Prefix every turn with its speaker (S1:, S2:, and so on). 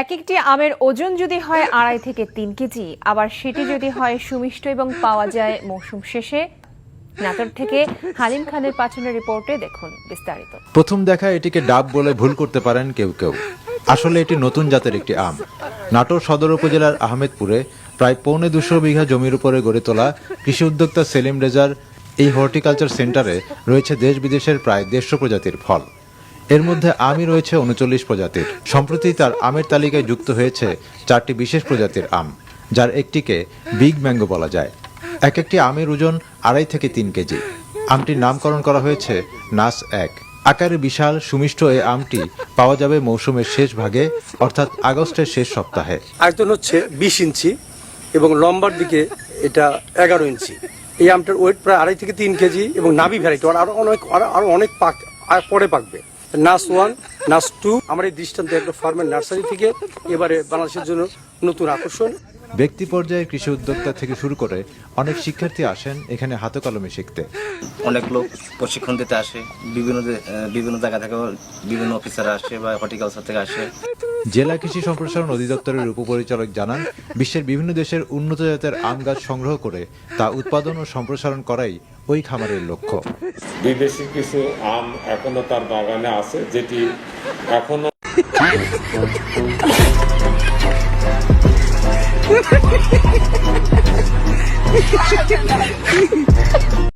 S1: এক একটি আমের ওজন যদি হয় 2.5 থেকে 3 কেজি, আবার সেটি যদি হয় সুমিষ্ট এবং পাওয়া যায় মৌসুম শেষে। নাটোর থেকে হালিম খানের পাঠানো রিপোর্টে দেখুন বিস্তারিত।
S2: প্রথম দেখায় এটিকে ডাব বলে ভুল করতে পারেন কেউ কেউ। আসলে এটি নতুন জাতের একটি আম। নাটোর সদর উপজেলার আহমেদপুরে প্রায় 250 বিঘা জমির উপরে গড়ে তোলা কৃষি উদ্যোক্তা সেলিম রেজার এই হর্টিকালচার সেন্টারে রয়েছে দেশ বিদেশের প্রায় 150 প্রজাতির ফল। এর মধ্যে আমই রয়েছে 39 প্রজাতির। সম্প্রতি তার আমের তালিকায় যুক্ত হয়েছে 4টি বিশেষ প্রজাতির আম, যার একটিকে বিগ ম্যাঙ্গো বলা যায়। এক একটি আমের ওজন 2.5 থেকে 3 কেজি। আমটির নামকরণ করা হয়েছে নাস 1। আকারে বিশাল সুমিষ্ট এই আমটি পাওয়া যাবে মৌসুমের শেষ ভাগে, অর্থাৎ আগস্টের শেষ সপ্তাহে।
S3: আয়তন হচ্ছে 20 ইঞ্চি এবং লম্বার দিকে এটা 11 ইঞ্চি। এই আমটার ওয়েট প্রায় 2.5 থেকে 3 কেজি এবং নাভি ভ্যারাইটি আরো অনেক পরে পাকবে। নাস 1, নাস 2 আমার এই দৃষ্টান্ত একটা ফার্মের নার্সারি থেকে এবারে বাংলাদেশের জন্য নতুন আকর্ষণ।
S2: ব্যক্তি পর্যায়ে কৃষি উদ্যোক্তা থেকে শুরু করে অনেক শিক্ষার্থী আসেন এখানে হাতে কলমে শিখতে।
S4: অনেক লোক প্রশিক্ষণ দিতে আসে, বিভিন্ন জায়গা থেকে বিভিন্ন অফিসার আসে বা হর্টিকালচার থেকে আসে।
S2: জেলা কৃষি সম্প্রসারণ অধিদপ্তরের উপপরিচালক জানান, বিশ্বের বিভিন্ন দেশের উন্নত জাতের আম গাছ সংগ্রহ করে তা উৎপাদন ও সম্প্রসারণ করাই ওই খামারের লক্ষ্য।
S5: বিদেশি কিছু আম এখনো তার বাগানে আছে, যেটি এখনো